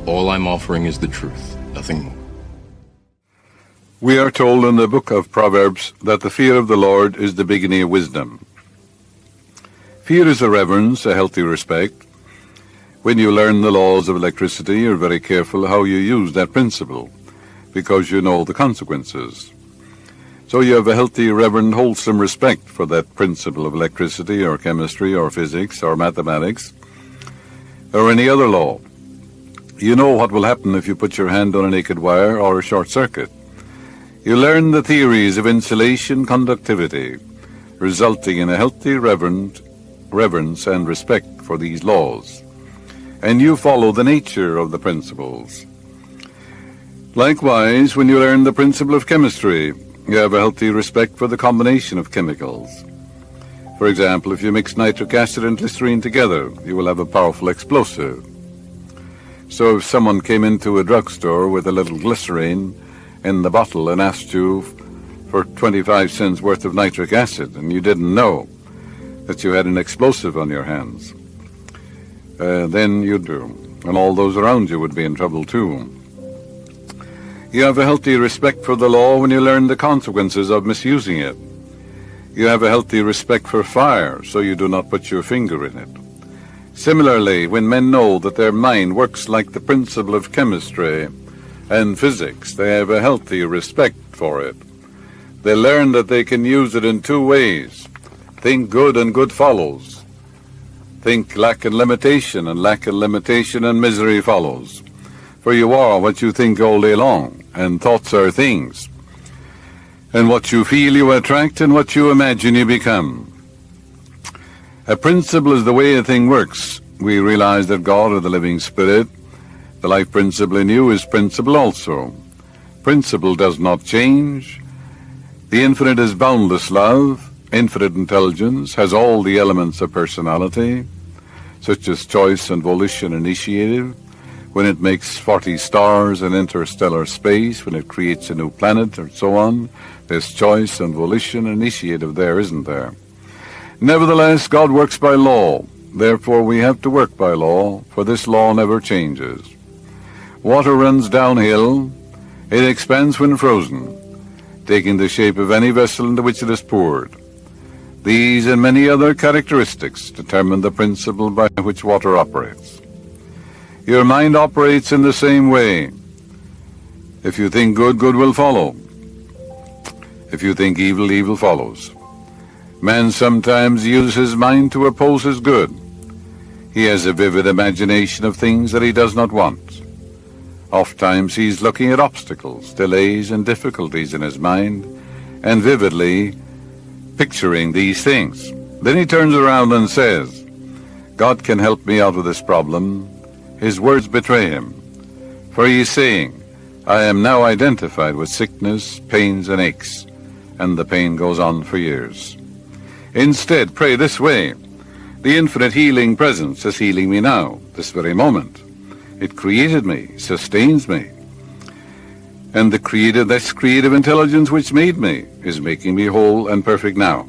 All I'm offering is the truth, nothing more. We are told in the book of Proverbs that the fear of the Lord is the beginning of wisdom. Fear is a reverence, a healthy respect. When you learn the laws of electricity, you're very careful how you use that principle, because you know the consequences. So you have a healthy, reverent, wholesome respect for that principle of electricity or chemistry or physics or mathematics or any other law. You know what will happen if you put your hand on a naked wire or a short circuit. You learn the theories of insulation conductivity, resulting in a healthy reverence and respect for these laws. And you follow the nature of the principles. Likewise, when you learn the principle of chemistry, you have a healthy respect for the combination of chemicals. For example, if you mix nitric acid and glycerine together, you will have a powerful explosive. So if someone came into a drugstore with a little glycerine in the bottle and asked you for 25 cents worth of nitric acid, and you didn't know that you had an explosive on your hands, then you'd do, and all those around you would be in trouble too. You have a healthy respect for the law when you learn the consequences of misusing it. You have a healthy respect for fire, so you do not put your finger in it. Similarly, when men know that their mind works like the principle of chemistry and physics, they have a healthy respect for it. They learn that they can use it in two ways. Think good and good follows. Think lack and limitation and misery follows. For you are what you think all day long, and thoughts are things. And what you feel you attract, and what you imagine you become. A principle is the way a thing works. We realize that God, or the living Spirit, the life principle in you, is principle also. Principle does not change. The infinite is boundless love. Infinite intelligence has all the elements of personality, such as choice and volition, initiative. When it makes 40 stars in interstellar space, when it creates a new planet, and so on, there's choice and volition, initiative there, isn't there? Nevertheless, God works by law. Therefore, we have to work by law, for this law never changes. Water runs downhill. It expands when frozen, taking the shape of any vessel into which it is poured. These and many other characteristics determine the principle by which water operates. Your mind operates in the same way. If you think good, good will follow. If you think evil, evil follows. Man sometimes uses his mind to oppose his good. He has a vivid imagination of things that he does not want. Oftentimes he's looking at obstacles, delays, and difficulties in his mind, and vividly picturing these things. Then he turns around and says, God can help me out of this problem. His words betray him. For he is saying, I am now identified with sickness, pains, and aches, and the pain goes on for years. Instead, pray this way. The infinite healing presence is healing me now, this very moment. It created me, sustains me. And this creative intelligence which made me is making me whole and perfect now.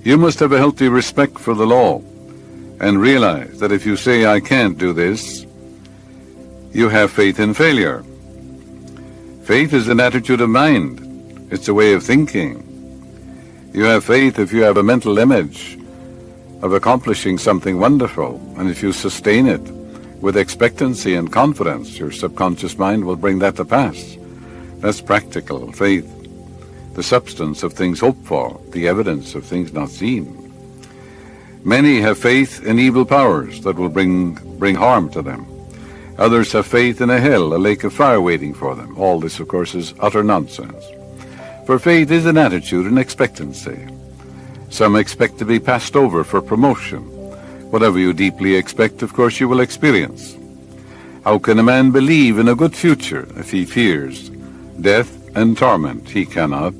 You must have a healthy respect for the law and realize that if you say, I can't do this, you have faith in failure. Faith is an attitude of mind. It's a way of thinking. You have faith if you have a mental image of accomplishing something wonderful, and if you sustain it with expectancy and confidence, your subconscious mind will bring that to pass. That's practical faith, the substance of things hoped for, the evidence of things not seen. Many have faith in evil powers that will bring harm to them. Others have faith in a hell, a lake of fire waiting for them. All this, of course, is utter nonsense. For faith is an attitude and expectancy. Some expect to be passed over for promotion. Whatever you deeply expect, of course, you will experience. How can a man believe in a good future if he fears death and torment? He cannot.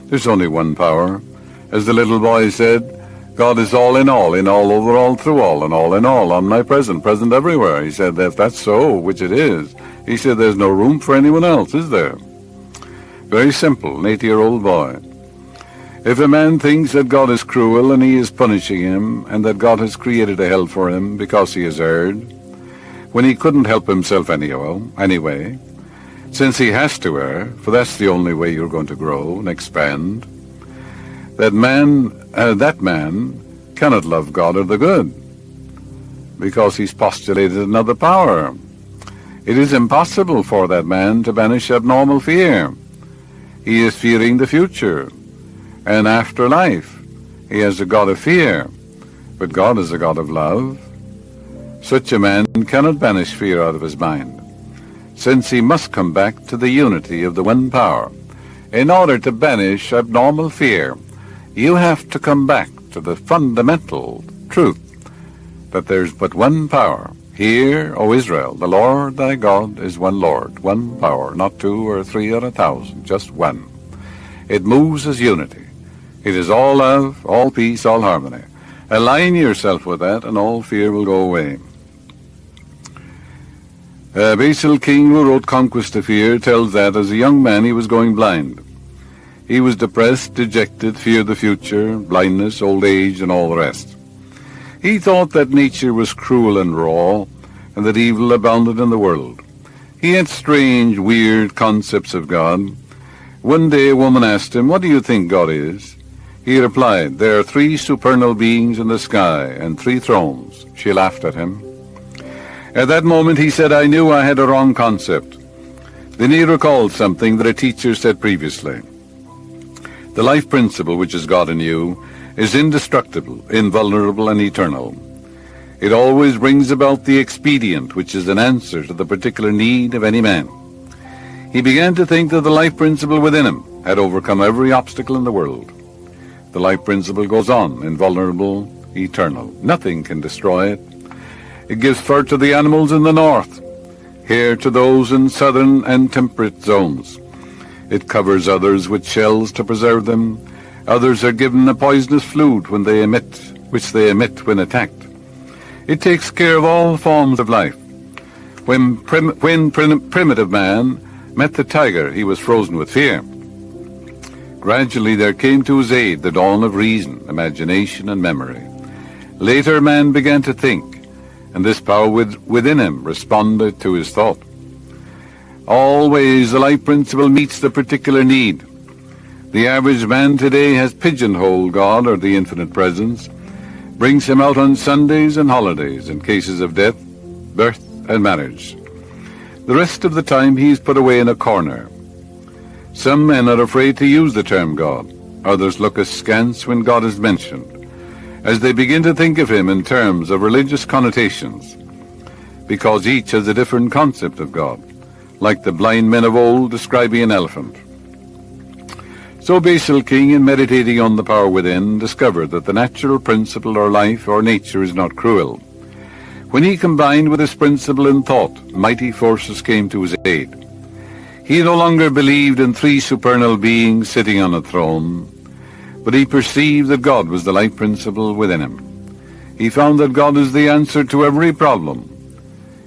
There's only one power. As the little boy said, God is all, over, all, through all, and all in all, omnipresent, present everywhere. He said, if that's so, which it is, he said, there's no room for anyone else, is there? Very simple, an 8-year-old boy. If a man thinks that God is cruel and he is punishing him, and that God has created a hell for him because he has erred, when he couldn't help himself anyway, since he has to err, for that's the only way you're going to grow and expand, that man cannot love God or the good, because he's postulated another power. It is impossible for that man to banish abnormal fear. He is fearing the future, and after life. He has a God of fear, but God is a God of love. Such a man cannot banish fear out of his mind, since he must come back to the unity of the one power. In order to banish abnormal fear, you have to come back to the fundamental truth that there's but one power. Hear, O Israel, the Lord thy God is one Lord, one power, not 2 or 3 or 1,000, just one. It moves as unity. It is all love, all peace, all harmony. Align yourself with that, and all fear will go away. Basil King, who wrote Conquest of Fear, tells that as a young man he was going blind. He was depressed, dejected, feared the future, blindness, old age, and all the rest. He thought that nature was cruel and raw, and that evil abounded in the world. He had strange, weird concepts of God. One day a woman asked him, "What do you think God is?" He replied, "There are 3 supernal beings in the sky and 3 thrones." She laughed at him. At that moment he said, "I knew I had a wrong concept." Then he recalled something that a teacher said previously. The life principle, which is God in you, is indestructible, invulnerable, and eternal. It always brings about the expedient, which is an answer to the particular need of any man. He began to think that the life principle within him had overcome every obstacle in the world. The life principle goes on, invulnerable, eternal. Nothing can destroy it. It gives fur to the animals in the north, hair to those in southern and temperate zones. It covers others with shells to preserve them. Others are given a poisonous fluid which they emit when attacked. It takes care of all forms of life. When primitive man met the tiger, he was frozen with fear. Gradually there came to his aid the dawn of reason, imagination, and memory. Later man began to think, and this power within him responded to his thought. Always the life principle meets the particular need. The average man today has pigeonholed God, or the infinite presence, brings him out on Sundays and holidays in cases of death, birth, and marriage. The rest of the time he is put away in a corner. Some men are afraid to use the term God. Others look askance when God is mentioned, as they begin to think of him in terms of religious connotations, because each has a different concept of God, like the blind men of old describing an elephant. So Basil King, in meditating on the power within, discovered that the natural principle or life or nature is not cruel. When he combined with this principle in thought, mighty forces came to his aid. He no longer believed in 3 supernal beings sitting on a throne, but he perceived that God was the life principle within him. He found that God is the answer to every problem.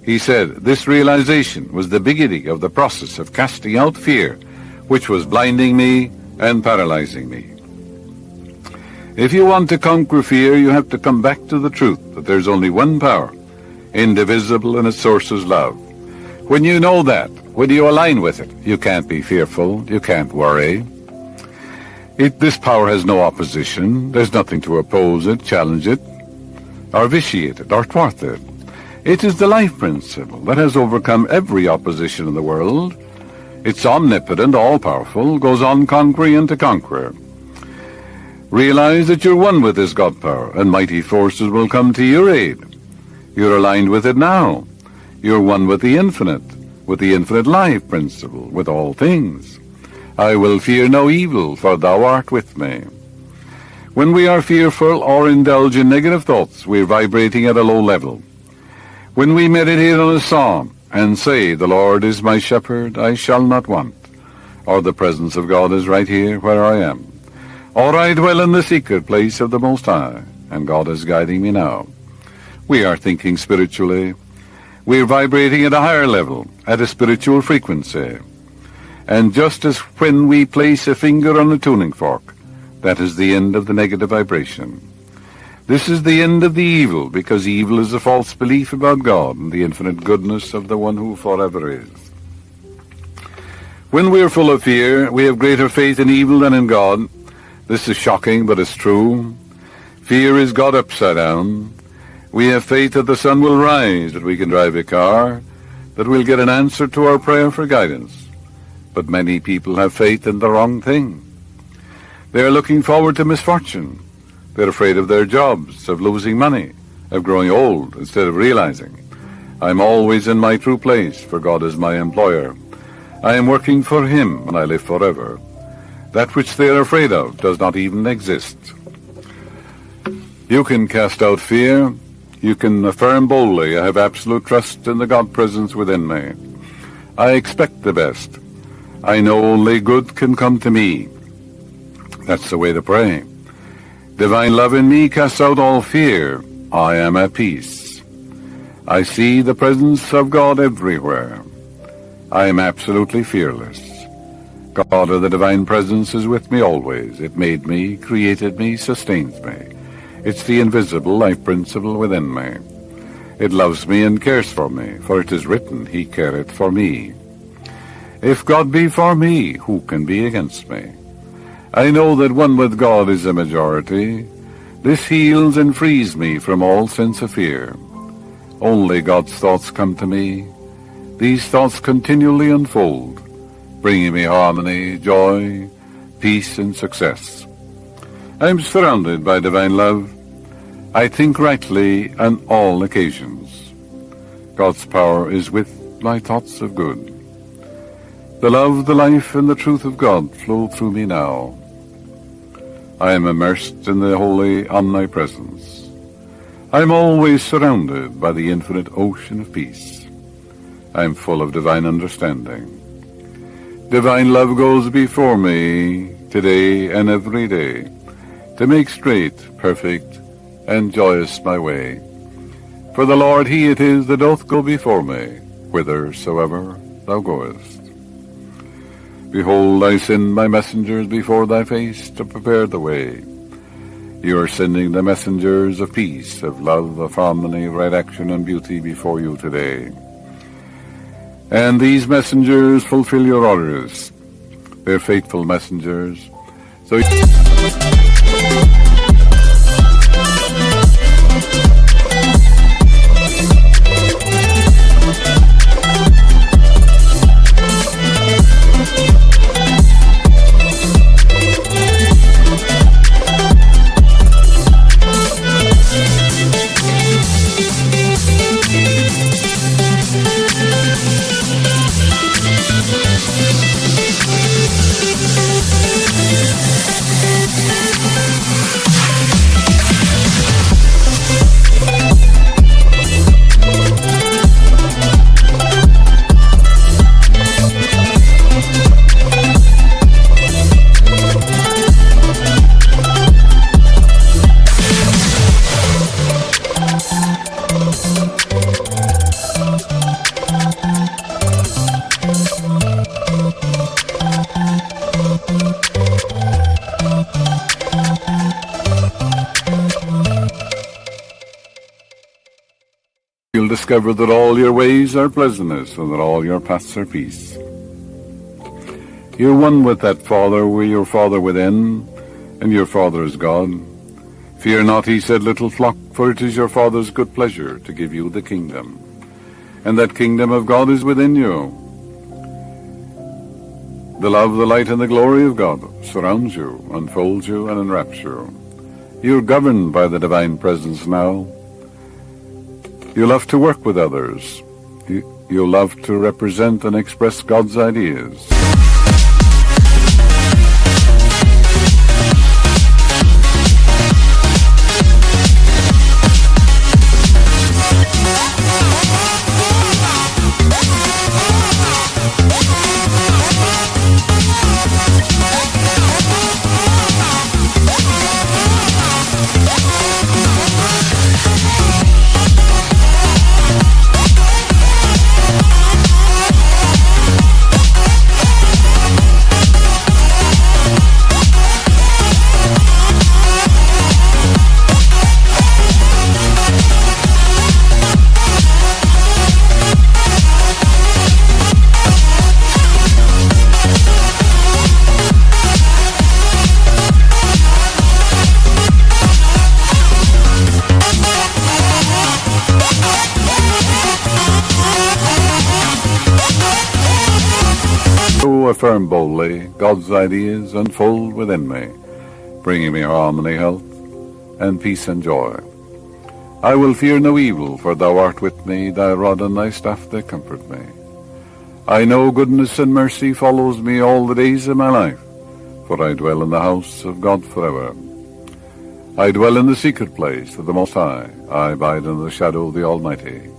He said this realization was the beginning of the process of casting out fear, which was blinding me and paralyzing me. If you want to conquer fear, you have to come back to the truth that there's only one power, indivisible, and its source is love. When you know that, when you align with it, you can't be fearful, you can't worry. This power has no opposition. There's nothing to oppose it, challenge it, or vitiate it, or thwart it. It is the life principle that has overcome every opposition in the world. It's omnipotent, all-powerful, goes on conquering and to conquer. Realize that you're one with this God power, and mighty forces will come to your aid. You're aligned with it now. You're one with the infinite life principle, with all things. I will fear no evil, for thou art with me. When we are fearful or indulge in negative thoughts, we're vibrating at a low level. When we meditate on a psalm and say, "The Lord is my shepherd, I shall not want," or "The presence of God is right here where I am," or "I dwell in the secret place of the Most High, and God is guiding me now," we are thinking spiritually. We're vibrating at a higher level, at a spiritual frequency. And just as when we place a finger on a tuning fork, that is the end of the negative vibration. This is the end of the evil, because evil is a false belief about God and the infinite goodness of the one who forever is. When we are full of fear, we have greater faith in evil than in God. This is shocking, but it's true. Fear is God upside down. We have faith that the sun will rise, that we can drive a car, that we'll get an answer to our prayer for guidance. But many people have faith in the wrong thing. They are looking forward to misfortune. They're afraid of their jobs, of losing money, of growing old, instead of realizing, I'm always in my true place, for God is my employer. I am working for Him, and I live forever. That which they are afraid of does not even exist. You can cast out fear. You can affirm boldly, I have absolute trust in the God presence within me. I expect the best. I know only good can come to me. That's the way to pray. Divine love in me casts out all fear. I am at peace. I see the presence of God everywhere. I am absolutely fearless. God of the divine presence is with me always. It made me, created me, sustains me. It's the invisible life principle within me. It loves me and cares for me, for it is written, He careth for me. If God be for me, who can be against me? I know that one with God is a majority. This heals and frees me from all sense of fear. Only God's thoughts come to me. These thoughts continually unfold, bringing me harmony, joy, peace, and success. I am surrounded by divine love. I think rightly on all occasions. God's power is with my thoughts of good. The love, the life, and the truth of God flow through me now. I am immersed in the holy omnipresence. I am always surrounded by the infinite ocean of peace. I am full of divine understanding. Divine love goes before me today and every day to make straight, perfect, and joyous my way. For the Lord, He it is that doth go before me, whithersoever thou goest. Behold, I send my messengers before thy face to prepare the way. You are sending the messengers of peace, of love, of harmony, right action, and beauty before you today. And these messengers fulfill your orders. They're faithful messengers. So you'll discover that all your ways are pleasantness, and that all your paths are peace. You're one with that Father, with your Father within, and your Father is God. Fear not, He said, little flock, for it is your Father's good pleasure to give you the kingdom. And that kingdom of God is within you. The love, the light, and the glory of God surrounds you, unfolds you, and enwraps you. You're governed by the divine presence now. You love to work with others. You love to represent and express God's ideas. affirm boldly God's ideas unfold within me, bringing me harmony, health, and peace and joy. I will fear no evil, for thou art with me, thy rod and thy staff they comfort me. I know goodness and mercy follows me all the days of my life, for I dwell in the house of God forever. I dwell in the secret place of the Most High, I abide in the shadow of the Almighty.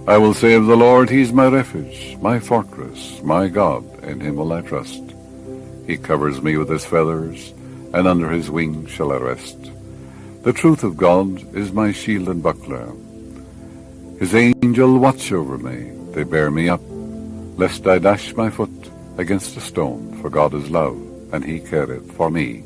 I will say of the Lord, He is my refuge, my fortress, my God, in Him will I trust. He covers me with His feathers, and under His wings shall I rest. The truth of God is my shield and buckler. His angel watch over me, they bear me up, lest I dash my foot against a stone, for God is love, and He careth for me.